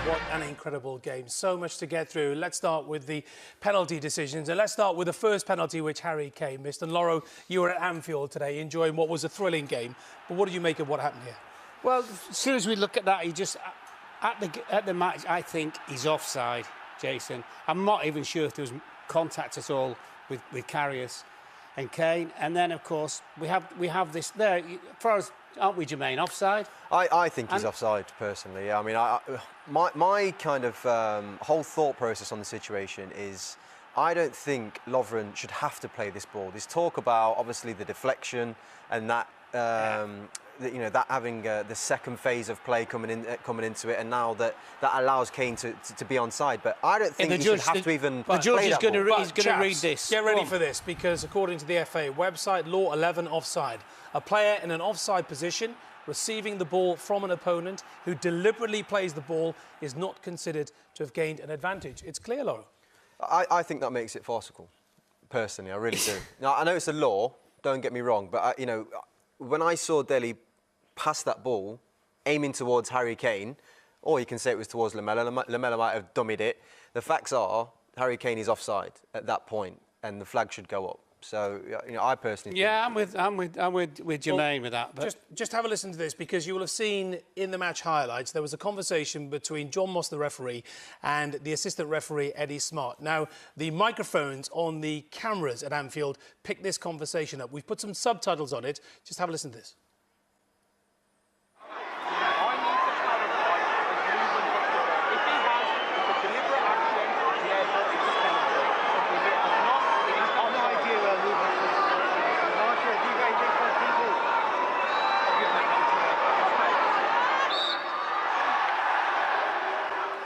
What an incredible game. So much to get through. Let's start with the penalty decisions. And let's start with the first penalty, which Harry Kane missed. And Lauro, you were at Anfield today enjoying what was a thrilling game. But what did you make of what happened here? Well, as soon as we look at that, he just... At the match, I think he's offside, Jason. I'm not even sure if there was contact at all with Karius and Kane. And then, of course, we have this there. For us, aren't we, Jermaine? Offside? I think he's offside, personally. Yeah, I mean, my kind of whole thought process on the situation is I don't think Lovren should have to play this ball. There's talk about, obviously, the deflection and that... you know, that having the second phase of play coming into it, and now that allows Kane to be onside. But I don't think he should have to even. The judge is going to Chaps, read this. Get ready for this, because according to the FA website, Law 11 offside. A player in an offside position receiving the ball from an opponent who deliberately plays the ball is not considered to have gained an advantage. It's clear, Laura. I think that makes it farcical. Personally, I really do. Now I know it's a law. Don't get me wrong, but you know, when I saw Dele pass that ball, aiming towards Harry Kane, or you can say it was towards Lamela. Lamela might have dummied it. The facts are Harry Kane is offside at that point, and the flag should go up. So, you know, I personally think... I'm with Jermaine with that. But just have a listen to this, because you will have seen in the match highlights there was a conversation between John Moss, the referee, and the assistant referee, Eddie Smart. Now, the microphones on the cameras at Anfield picked this conversation up. We've put some subtitles on it. Just have a listen to this.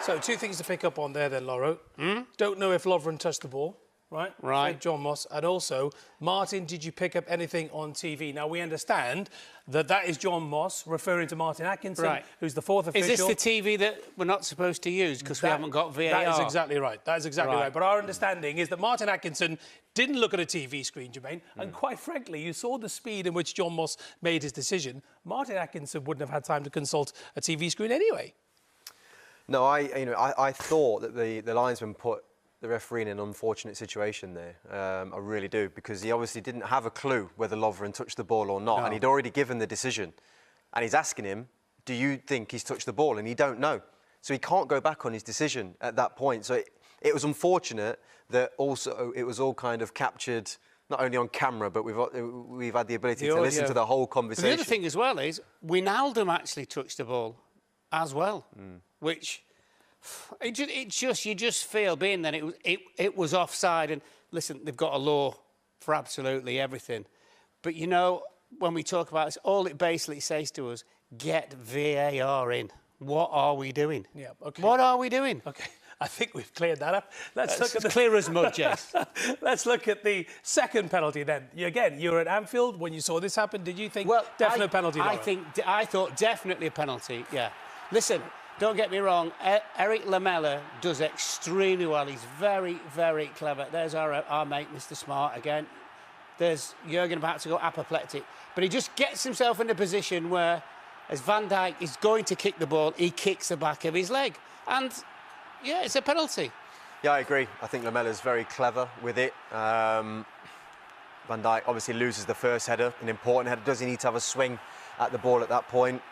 So, two things to pick up on there then, Lauro. Don't know if Lovren touched the ball, right? Right. John Moss. And also, Martin, did you pick up anything on TV? Now, we understand that is John Moss referring to Martin Atkinson, who's the fourth official. Is this the TV that we're not supposed to use because we haven't got VAR? That is exactly right. That is exactly right. But our understanding is that Martin Atkinson didn't look at a TV screen, Jermaine, and quite frankly, you saw the speed in which John Moss made his decision. Martin Atkinson wouldn't have had time to consult a TV screen anyway. No, I thought that the linesman put the referee in an unfortunate situation there. I really do, because he obviously didn't have a clue whether Lovren touched the ball or not, and he'd already given the decision. And he's asking him, do you think he's touched the ball? And he don't know. So he can't go back on his decision at that point. So it was unfortunate that also it was all kind of captured, not only on camera, but we've had the ability to listen to the whole conversation. But the other thing as well is, Wijnaldum actually touched the ball as well. Which you just feel, being that it was offside, and listen, they've got a law for absolutely everything, but you know, when we talk about this, all it basically says to us, get VAR in. What are we doing? Yeah, okay. What are we doing? Okay, I think we've cleared that up. Let's look at clear as mud, Jess. Let's look at the second penalty then. Again, you were at Anfield when you saw this happen. Did you think definite penalty? I thought definitely a penalty. Yeah. Listen. Don't get me wrong, Eric Lamela does extremely well. He's very, very clever. There's our mate, Mr. Smart, again. There's Jurgen about to go apoplectic. But he just gets himself in a position where, as Van Dijk is going to kick the ball, he kicks the back of his leg. And, yeah, it's a penalty. Yeah, I agree. I think Lamela's very clever with it. Van Dijk obviously loses the first header, an important header. Does he need to have a swing at the ball at that point?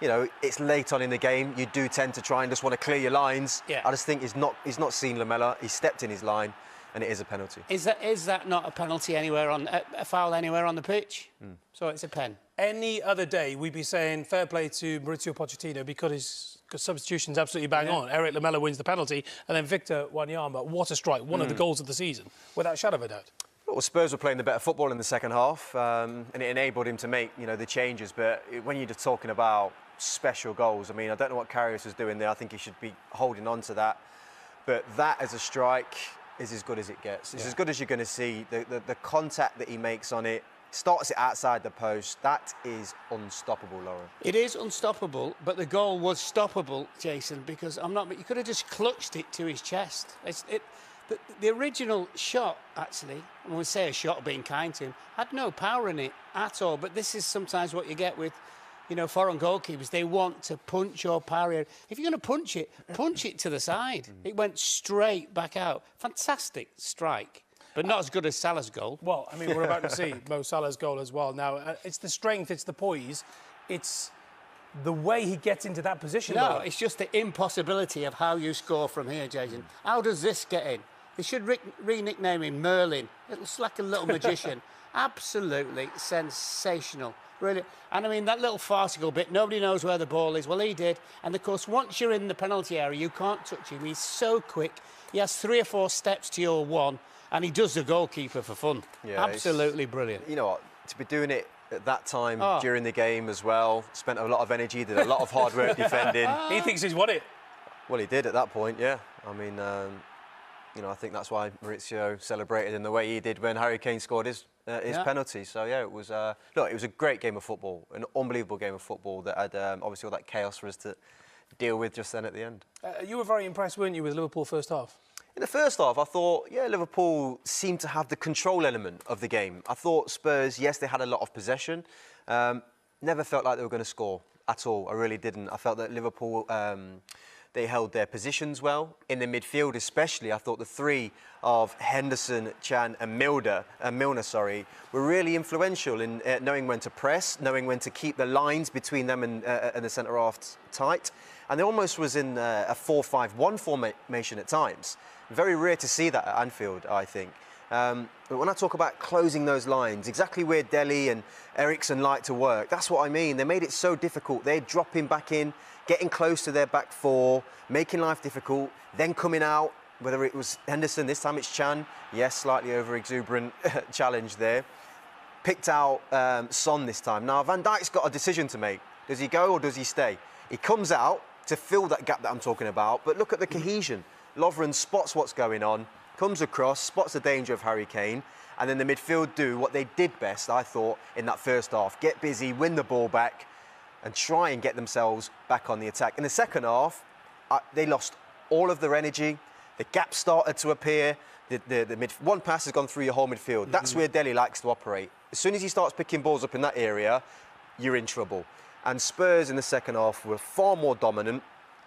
You know, it's late on in the game. You do tend to try and just want to clear your lines. Yeah. I just think he's not seen Lamela. He stepped in his line, and it is a penalty. Is that not a penalty anywhere on a foul anywhere on the pitch? So it's a pen. Any other day, we'd be saying fair play to Mauricio Pochettino because his substitution's absolutely bang on. Eric Lamela wins the penalty, and then Victor Wanyama, what a strike! One of the goals of the season, without a shadow of a doubt. Well, Spurs were playing the better football in the second half, and it enabled him to make, you know, the changes. But when you're just talking about special goals, I mean, I don't know what Karius was doing there. I think he should be holding on to that. But that as a strike is as good as it gets. It's as good as you're going to see. The contact that he makes on it, starts it outside the post. That is unstoppable, Laura. It is unstoppable, but the goal was stoppable, Jason, because you could have just clutched it to his chest. The original shot, actually, when we say a shot being kind to him, had no power in it at all. But this is sometimes what you get with You know, foreign goalkeepers, they want to punch or parry. If you're going to punch it to the side. It went straight back out. Fantastic strike, but not as good as Salah's goal. Well, I mean, we're about to see Mo Salah's goal as well. Now, it's the strength, it's the poise, it's the way he gets into that position. No, it's just the impossibility of how you score from here, Jason. How does this get in? They should re-nickname him Merlin. It looks like a little magician. Absolutely sensational. Really. And I mean, that little farcical bit, nobody knows where the ball is. Well, he did. And of course, once you're in the penalty area, you can't touch him. He's so quick. He has 3 or 4 steps to your one, and he does the goalkeeper for fun. Yeah, absolutely brilliant. You know what? To be doing it at that time during the game as well, spent a lot of energy, did a lot of hard work defending. He thinks he's won it. Well, he did at that point, yeah. I mean, you know, I think that's why Maurizio celebrated in the way he did when Harry Kane scored his penalty. So yeah, it was look, it was a great game of football, an unbelievable game of football that had obviously all that chaos for us to deal with just then at the end. You were very impressed, weren't you, with Liverpool first half? In the first half, I thought, yeah, Liverpool seemed to have the control element of the game. I thought Spurs, yes, they had a lot of possession. Never felt like they were going to score at all. I really didn't. I felt that Liverpool, they held their positions well. In the midfield especially, I thought the three of Henderson, Chan and Milner, were really influential in knowing when to press, knowing when to keep the lines between them and the centre-half tight. And there almost was in a 4-5-1 formation at times. Very rare to see that at Anfield, I think. But when I talk about closing those lines, exactly where Dele and Eriksen like to work, that's what I mean. They made it so difficult. They're dropping back in, getting close to their back four, making life difficult, then coming out, whether it was Henderson, this time it's Chan. Yes, slightly over-exuberant challenge there. Picked out Son this time. Now, Van Dijk's got a decision to make. Does he go or does he stay? He comes out to fill that gap that I'm talking about, but look at the cohesion. Lovren spots what's going on, comes across, spots the danger of Harry Kane, and then the midfield do what they did best, I thought, in that first half. Get busy, win the ball back, and try and get themselves back on the attack. In the second half, they lost all of their energy. The gap started to appear. One pass has gone through your whole midfield. That's where Dele likes to operate. As soon as he starts picking balls up in that area, you're in trouble. And Spurs in the second half were far more dominant.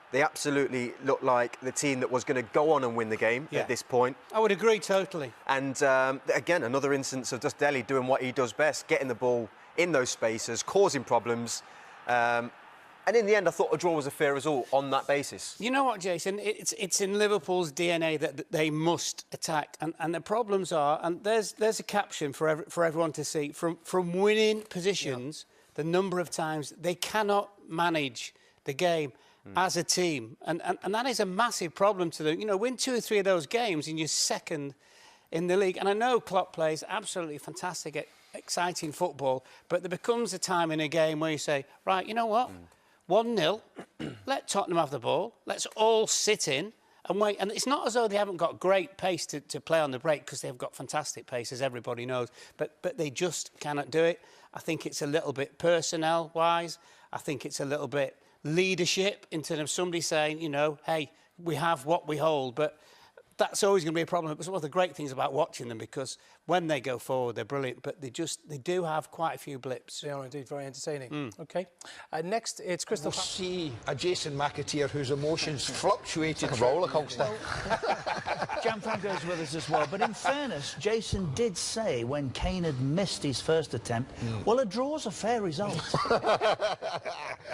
They absolutely looked like the team that was going to go on and win the game at this point. I would agree totally. And again, another instance of just Dele doing what he does best, getting the ball in those spaces, causing problems. And in the end, I thought a draw was a fair result on that basis. You know what, Jason? It's in Liverpool's DNA that they must attack. And the problems are, and there's a caption for everyone to see, from winning positions, the number of times they cannot manage the game as a team. And that is a massive problem to them. You know, win 2 or 3 of those games and you're second in the league. And I know Klopp plays absolutely fantastic, exciting football, but there becomes a time in a game where you say, right, you know what? 1-0, let Tottenham have the ball. Let's all sit in and wait. And it's not as though they haven't got great pace to play on the break, because they've got fantastic pace, as everybody knows. But they just cannot do it. I think it's a little bit personnel-wise. I think it's a little bit leadership in terms of somebody saying, you know, hey, we have what we hold. But that's always going to be a problem. It's one of the great things about watching them, because when they go forward, they're brilliant, but they do have quite a few blips. They are indeed very entertaining. OK. Next, it's Crystal Palace. See a Jason McAteer whose emotions fluctuated. Like a roller coaster. Gianfranco's with us as well. But in fairness, Jason did say when Kane had missed his first attempt, well, a draw's a fair result.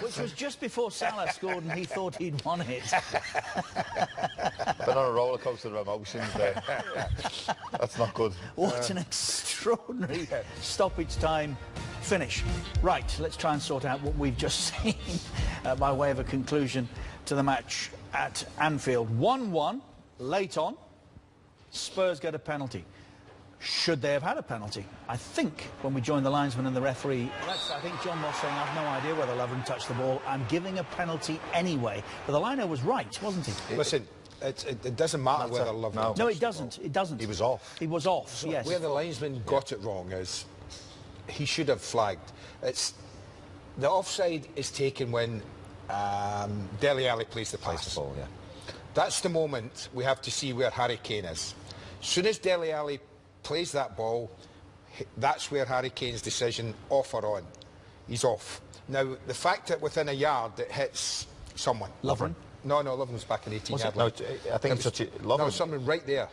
Which was just before Salah scored and he thought he'd won it. Been on a roller coaster of emotions there. That's not good. What an extraordinary stoppage time finish. Right, let's try and sort out what we've just seen by way of a conclusion to the match at Anfield. 1-1, late on. Spurs get a penalty. Should they have had a penalty? I think when we joined the linesman and the referee, I think John was saying, I've no idea whether Lovren touched the ball. I'm giving a penalty anyway. But the liner was right, wasn't he? Listen, it doesn't matter whether Lovren... No, it doesn't. It doesn't. He was off. He was off, so yes. Where the linesman got it wrong is he should have flagged. The offside is taken when Dele Alli plays the pass. Ball, yeah. That's the moment we have to see where Harry Kane is. As soon as Dele Alli plays that ball, that's where Harry Kane's decision, off or on. He's off. Now, the fact that within a yard it hits someone. Lovren? No, Lovren's back in 18 yard No, line. I think it's Lovren. No, someone right there.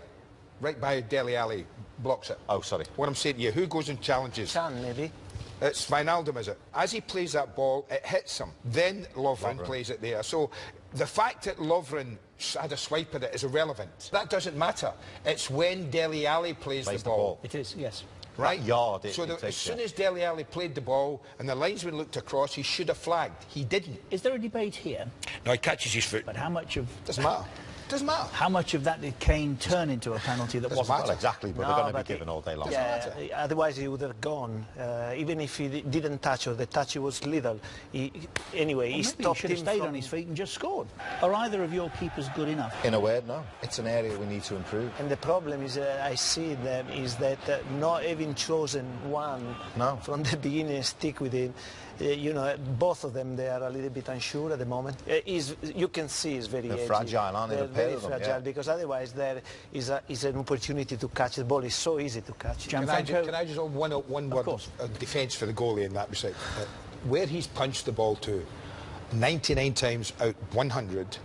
Right by Dele Alli blocks it. Oh, sorry. What I'm saying to you, who goes and challenges? Chan, maybe. It's Wijnaldum, is it? As he plays that ball, it hits him. Then Lovren plays it there. So the fact that Lovren had a swipe at it is irrelevant. That doesn't matter. It's when Dele Alli plays the ball. It is, yes. Right? That yard, so it as soon as Dele Alli played the ball and the linesman looked across, he should have flagged. He didn't. Is there a debate here? No, he catches his foot. But how much of... Doesn't matter. Doesn't matter. How much of that did Kane turn into a penalty that wasn't? matter. Well, exactly, but No, they're going to but be given all day long. Yeah, otherwise he would have gone. Even if he didn't touch or the touch was little. Anyway, he Maybe he stopped should have him stayed from... on his feet and just scored. Are either of your keepers good enough? In a word, no. It's an area we need to improve. And the problem is, I see them, is that not having chosen one from the beginning, stick with him. You know, both of them, they are a little bit unsure at the moment. You can see it's very edgy. Fragile, aren't they? They're The pair very of them, fragile, yeah. because otherwise there is an opportunity to catch the ball. It's so easy to catch it. Can I just have one word of defence for the goalie in that respect? Where he's punched the ball to, 99 times out 100,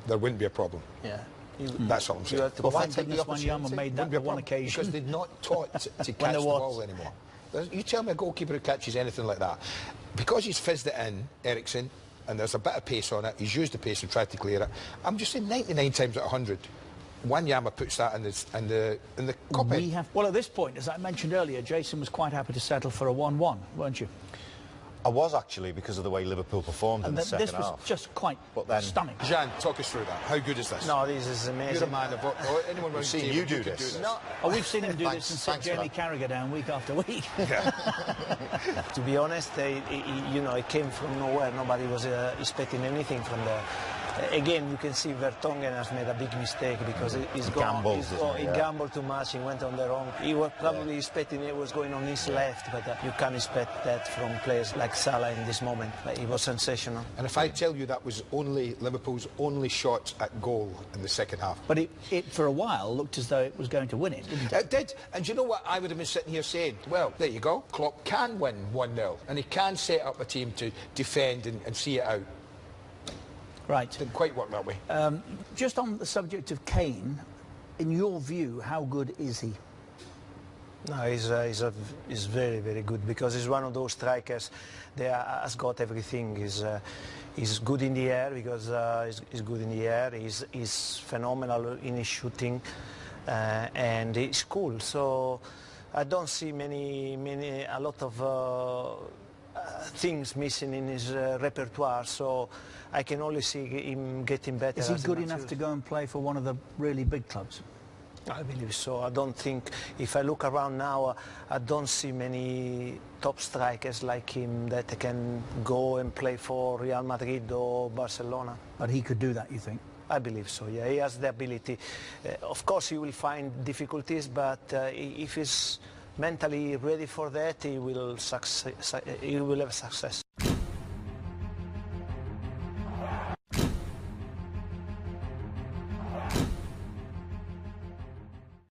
there wouldn't be a problem. Yeah. That's all I'm saying. Well, thank goodness Wanyama made that Wouldn't be a one problem, occasion. because they're not taught to catch there the was. ball anymore. You tell me a goalkeeper who catches anything like that. Because he's fizzed it in, Ericsson, and there's a bit of pace on it, he's used the pace and tried to clear it. I'm just saying 99 times out of 100, Wanyama puts that in the copy. Well, at this point, as I mentioned earlier, Jason was quite happy to settle for a 1-1, weren't you? I was actually, because of the way Liverpool performed in the second this was half. just quite stunning. Jan, talk us through that. How good is this? No, this is amazing. You're a man of... anyone around seen the you table, do can this. No, Oh, we've seen him do this and sit thanks for Jamie that. Carragher down week after week. to be honest, you know, it came from nowhere. Nobody was expecting anything from there. Again, you can see Vertonghen has made a big mistake because he gambled too much. He went on the wrong. He was probably expecting it was going on his left, but you can't expect that from players like Salah in this moment. But he was sensational. And if I tell you that was only Liverpool's only shot at goal in the second half. But it for a while looked as though it was going to win it, didn't it? It did. And you know what? I would have been sitting here saying, well, there you go. Klopp can win 1-0. And he can set up a team to defend and see it out. Right. Didn't quite work that way. Just on the subject of Kane, in your view, how good is he? No, he's very, very good because he's one of those strikers that has got everything. He's good in the air because he's good in the air. He's phenomenal in his shooting, and he's cool. So I don't see a lot of things missing in his repertoire. So I can only see him getting better. Is he good enough to go and play for one of the really big clubs? I believe so. I don't think, if I look around now, I don't see many top strikers like him that can go and play for Real Madrid or Barcelona. But he could do that, you think? I believe so, yeah. He has the ability. Of course, he will find difficulties, but if he's mentally ready for that, he will have success.